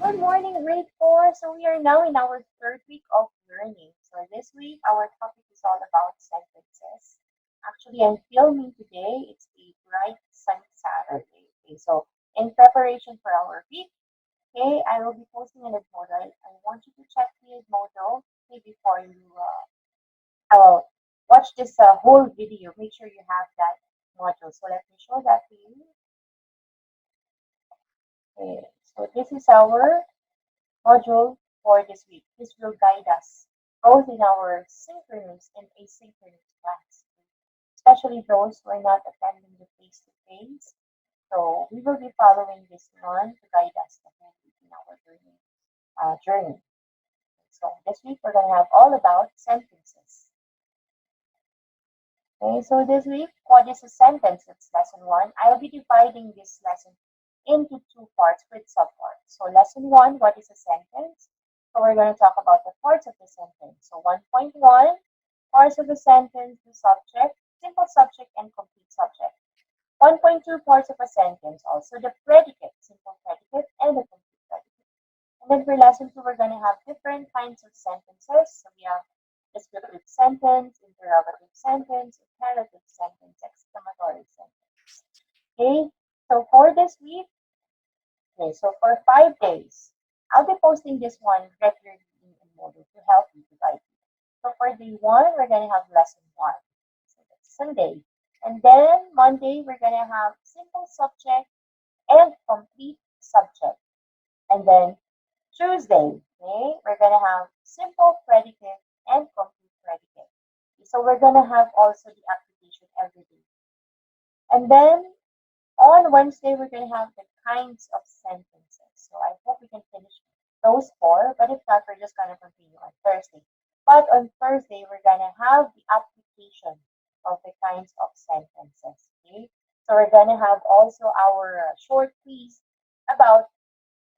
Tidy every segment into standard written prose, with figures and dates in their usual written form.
Good morning, grade 4. So we are now in our third week of learning. So this week, our topic is all about sentences. Actually, I'm filming today. It's a bright sunny Saturday. Okay, so in preparation for our week, okay, I will be posting an Edmodo. I want you to check the Edmodo okay, before you watch this whole video. Make sure you have that module. So let me show that to you. Okay, so this is our module for this week. This will guide us both in our synchronous and asynchronous class, especially those who are not attending the face-to-face. So we will be following this one to guide us the whole week in our learning journey. So this week we're going to have all about sentences. Okay, so this week, what is a sentence? It's lesson 1. I'll be dividing this lesson into 2 parts with subparts. So lesson 1, what is a sentence? So we're going to talk about the parts of the sentence. So 1.1, parts of the sentence, the subject, simple subject, and complete subject. 1.2, parts of a sentence, also the predicate, simple predicate, and the complete predicate. And then for lesson 2, we're going to have different kinds of sentences. So we have descriptive sentence, interrogative sentence, imperative sentence, exclamatory sentence. Okay, so for this week, okay, so for 5 days, I'll be posting this one regularly in Edmodo to help you, to guide you. So for day 1, we're going to have lesson 1. So that's Sunday. And then Monday, we're going to have simple subject and complete subject. And then Tuesday, okay, we're going to have simple predicate and complete predicate. So we're going to have also the application every day. And then on Wednesday, we're going to have the kinds of sentences. So I hope we can finish those 4, but if not, we're just going to continue on Thursday. But on Thursday, we're going to have the application of the kinds of sentences. Okay? So we're going to have also our short quiz about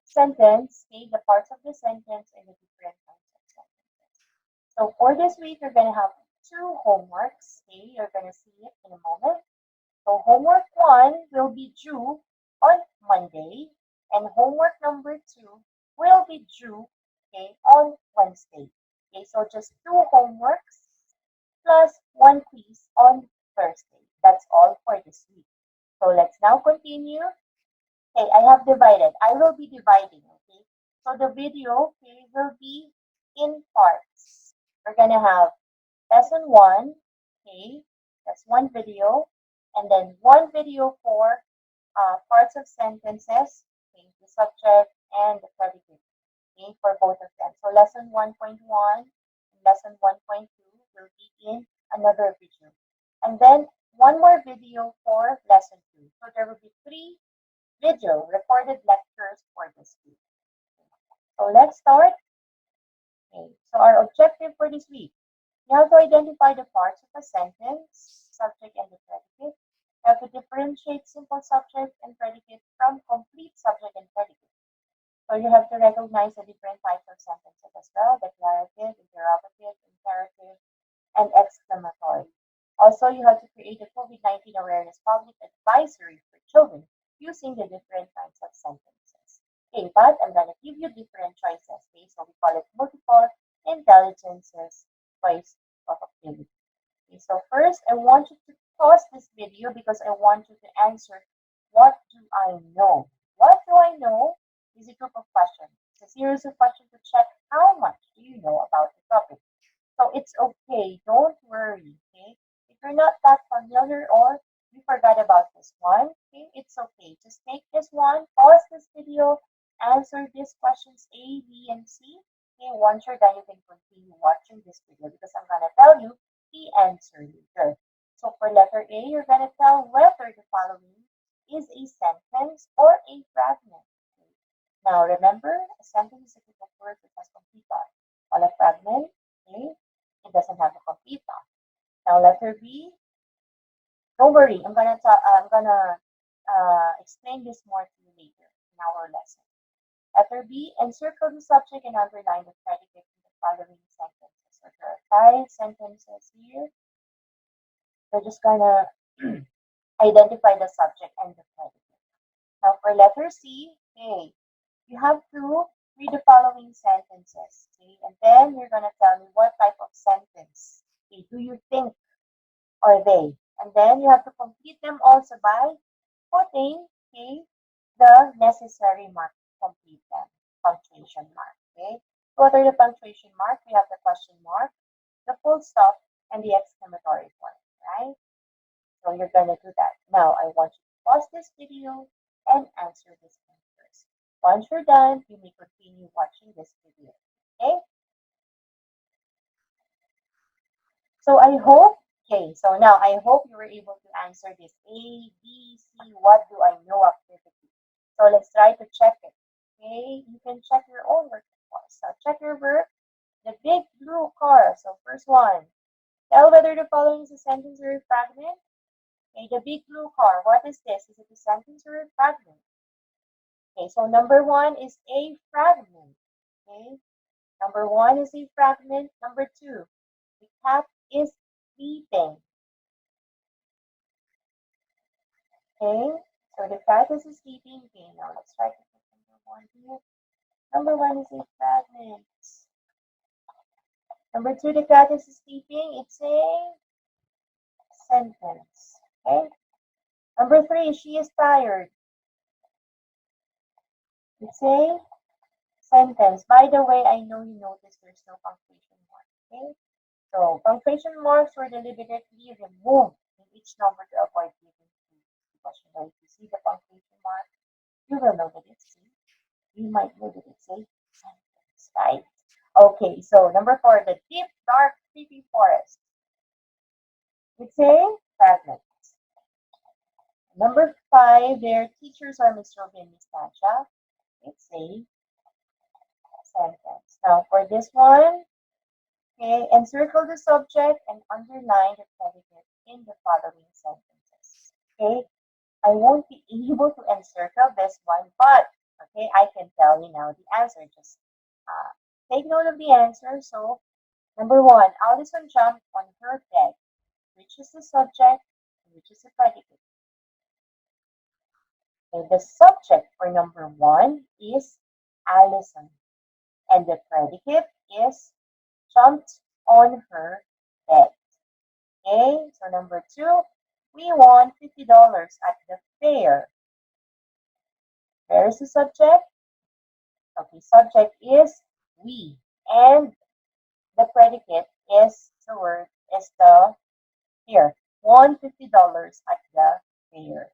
sentence, okay, the parts of the sentence and the different kinds of sentences. So for this week, you're going to have 2 homeworks. Okay, you're going to see it in a moment. So homework 1 will be due on Monday, and homework number 2 will be due, okay, on Wednesday. Okay, so just 2 homeworks plus 1 quiz on Thursday. That's all for this week. So let's now continue. Okay, I have divided. I will be dividing, okay? So the video, okay, will be in parts. We're gonna have lesson 1, okay? That's 1 video. And then 1 video for parts of sentences, okay, the subject and the predicate, okay, for both of them. So lesson 1.1 and lesson 1.2 will be in another video. And then 1 more video for lesson 2. So there will be 3 video recorded lectures for this week. So let's start. Okay, so our objective for this week, you have to identify the parts of a sentence, subject and the predicate. You have to differentiate simple subject and predicate from complete subject and predicate. So you have to recognize the different types of sentences as well, declarative, interrogative, imperative, and exclamatory. Also, you have to create a COVID-19 awareness public advisory for children using the different kinds of sentences. Okay, but I'm going to give you different choices. Okay, so we call it multiple intelligences choice of activity. Okay, so first, I want you to pause this video because I want you to answer, what do I know? What do I know is a group of questions. It's a series of questions to check how much do you know about the topic. So it's okay. Don't worry. Okay. If you're not that familiar or you forgot about this one, okay, it's okay. Just take this one, pause this video, answer these questions A, B, and C. Okay, once you're done, you can continue watching this video because I'm gonna tell you the answer later. So for letter A, you're gonna tell whether the following is a sentence or a fragment. Okay. Now remember, a sentence is a group of words that has complete thought, while a fragment, okay, it doesn't have a complete thought. Now letter B, don't worry, I'm gonna explain this more to you later in our lesson. Letter B, encircle the subject and underline the predicate in the following sentences. So there are 5 sentences here. We're just gonna identify the subject and the predicate. Now for letter C, okay, You have to read the following sentences, okay? And then you're gonna tell me what type of sentence, okay, do you think are they? And then you have to complete them also by putting, okay, the necessary mark to complete them. Punctuation mark, okay? What are the punctuation mark? We have the question mark, the full stop, and the exclamatory point, right? So you're gonna do that. Now I want you to pause this video and answer this one first. Once you're done, you may continue watching this video. Okay? So I hope, okay, so now I hope you were able to answer this A, B, C, what do I know activity. So let's try to check it. Okay, you can check your own work, of course. So check your work. The big blue car. So first one, tell whether the following is a sentence or a fragment. Okay, the big blue car. What is this? Is it a sentence or a fragment? Okay, so number one is a fragment. Okay, number one is a fragment. Number two, the cat is sleeping. Okay, so the cat is sleeping. Okay, now let's try to put number one here. Number one is a fragment. Number two, the cat is sleeping. It's a sentence. Okay. Number three, she is tired. It's a sentence. By the way, I know you noticed there's no punctuation mark. Okay. So punctuation marks were deliberately removed in each number to avoid giving clues. Because if you see the punctuation mark, you will know that it's a. You might know that it's a sentence, right? Okay, so number four, the deep, dark, creepy forest. It's a fragment. Number five, their teachers are Miss Roby and Miss Tasha. It's a sentence. Now for this one, okay, encircle the subject and underline the predicate in the following sentences. Okay, I won't be able to encircle this one, but okay, I can tell you now the answer. Just take note of the answer. So number one, Allison jumped on her bed, which is the subject, which is the predicate. Okay, the subject for number one is Allison, and the predicate is jumped on her bed. Okay, so number two, we won $50 at the fair. Where is the subject? Okay, subject is we, and the predicate is the word is the here. Won $50 at the fair.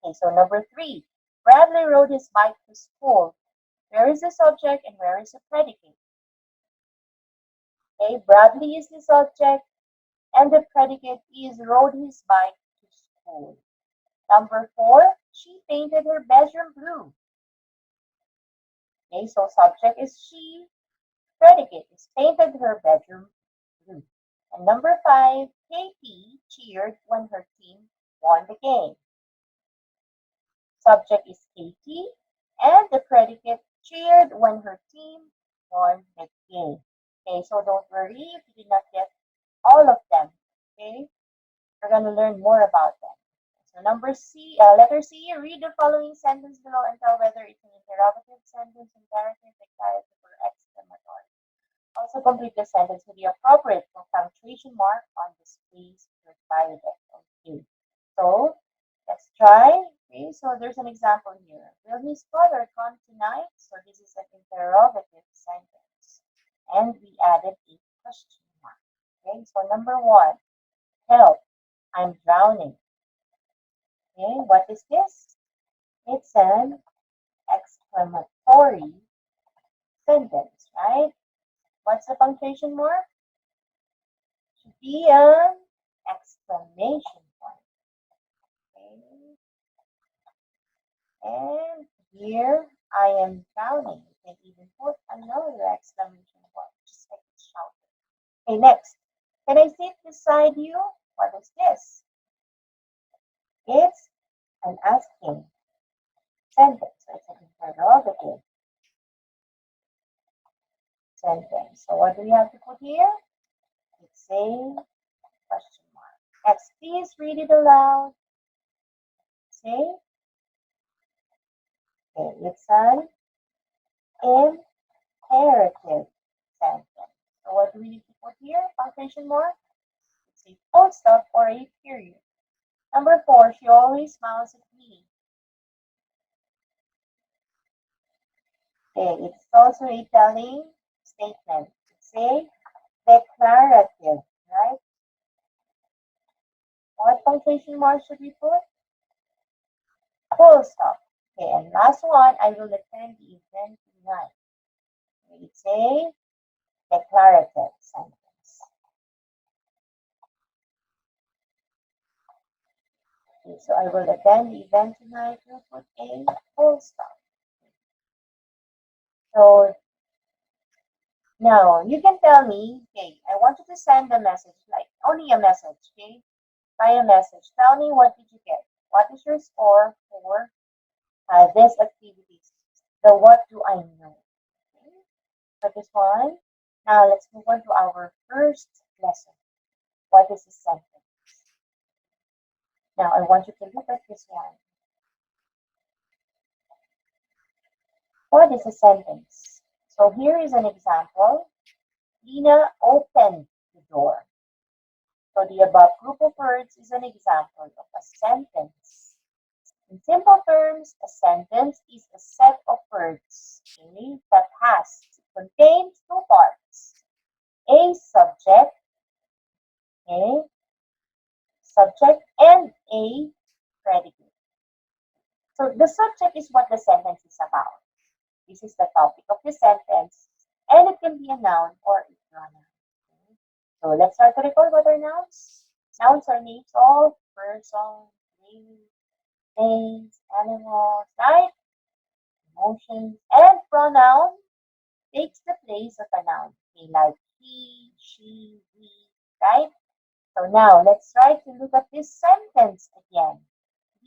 Okay, so number three, Bradley rode his bike to school. Where is the subject and where is the predicate? Okay, Bradley is the subject and the predicate is rode his bike to school. Number four, she painted her bedroom blue. Okay, so subject is she, predicate is painted her bedroom blue. And number five, Katie cheered when her team won the game. Subject is Katie, and the predicate cheered when her team won the game. Okay, so don't worry if you did not get all of them. Okay, we're going to learn more about them. So number C, letter C, read the following sentence below and tell whether it's an interrogative sentence, imperative, declarative, or exclamatory. Also complete the sentence with the appropriate punctuation mark on the space provided. Okay, so let's try. Okay, so there's an example here. Will his father come tonight? So this is an interrogative sentence. And we added a question mark. Okay, so number one, help, I'm drowning. Okay, what is this? It's an exclamatory sentence, right? What's the punctuation mark? Should be an exclamation point. Okay. And here I am drowning. You can even put another exclamation point, just like it's shouted. Okay, next. Can I sit beside you? What is this? It's an asking sentence. So it's an interrogative sentence. So what do we have to put here? It's a question mark. Next, please read it aloud. Say, okay, it's an imperative sentence. So what do we need to put here? Punctuation mark. It's a full stop or a period. Number 4, she always smiles at me. Okay, it's also a telling statement. It's a declarative, right? What punctuation mark should we put? Full stop. Okay, and last one, I will attend the event tonight. It's a declarative sentence. Okay, so I will attend the event tonight. We'll put a full stop. So now you can tell me, okay, I want you to send a message, like only a message, okay? By a message. Tell me what did you get? What is your score for this activity? The what do I know? Okay, so this one. Now let's move on to our first lesson. What is a sentence? Now I want you to look at this one. What is a sentence? So here is an example. Lina opened the door. So the above group of words is an example of a sentence. In simple terms, a sentence is a set of words, okay, that contains two parts. A subject, okay, subject and a predicate. So the subject is what the sentence is about. This is the topic of the sentence, and it can be a noun or a pronoun. Okay? So let's start to record what are nouns. Nouns are names of person, name, things, animals, right? Emotions, and pronoun takes the place of a noun. Okay, like he, she, we, right? So now let's try to look at this sentence again.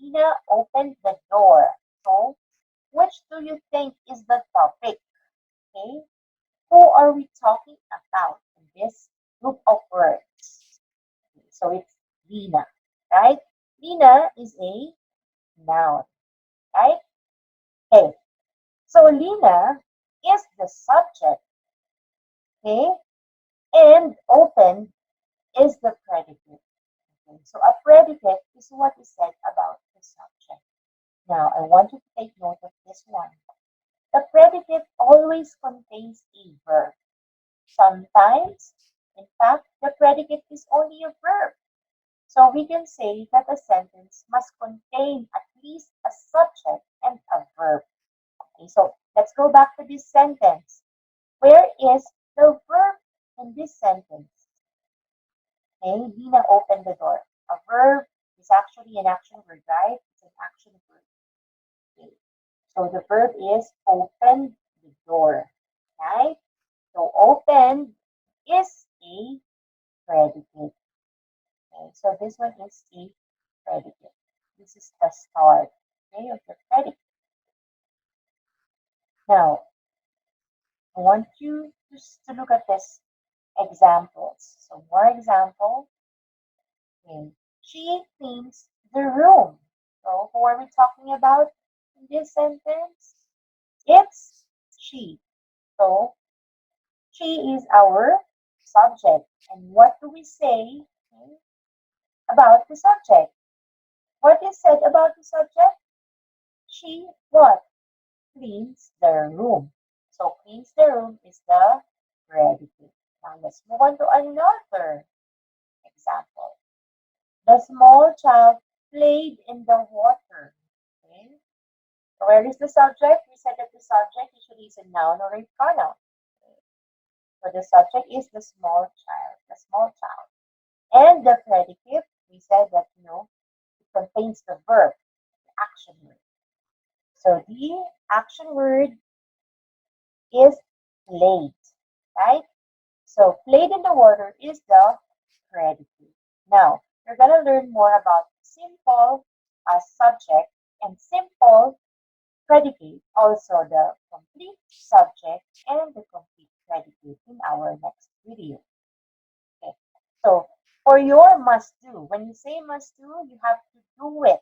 Lina opened the door. So which do you think is the topic? Okay, who are we talking about in this group of words? Okay, so it's Lina, right? Lina is a noun, right? Okay, so Lina is the subject, okay, and open is the predicate. Okay, so a predicate is what is said about the subject. Now, I want you to take note of this one. The predicate always contains a verb. Sometimes, in fact, the predicate is only a verb. So we can say that a sentence must contain at least a subject and a verb. Okay, so let's go back to this sentence. Where is the verb in this sentence? Okay, Lina opened the door. A verb is actually an action word, right? It's an action word. Okay. So the verb is open the door, right? So open is a predicate. Okay, so this one is a predicate. This is the start, okay, of the predicate. Now, I want you just to look at this examples. So more example. Okay. She cleans the room. So who are we talking about in this sentence? It's she. So she is our subject. And what do we say, okay, about the subject? What is said about the subject? She what? Cleans the room. So cleans the room is the predicate. Now let's move on to another example. The small child played in the water. Okay. So where is the subject? We said that the subject usually is a noun or a pronoun. Okay. So the subject is the small child, the small child. And the predicate, we said that, it contains the verb, the action word. So the action word is played, right? So played in the water is the predicate. Now, we're going to learn more about simple subject and simple predicate, also the complete subject and the complete predicate in our next video. Okay. So for your must do, when you say must do, you have to do it.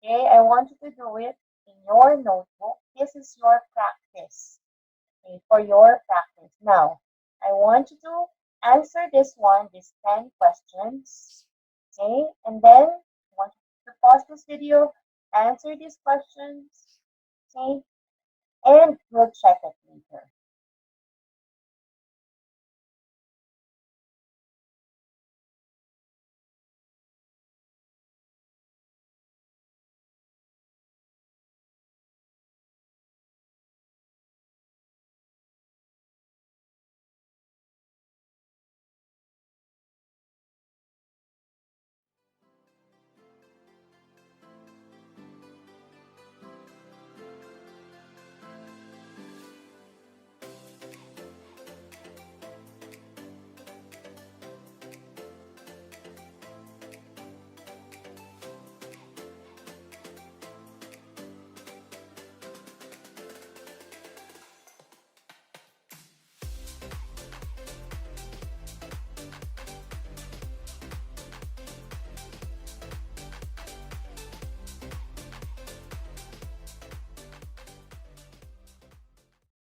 Okay, I want you to do it in your notebook. This is your practice. okay, for your practice. Now, I want you to answer this one, these 10 questions, okay? And then I want you to pause this video, answer these questions, okay? And we'll check it later.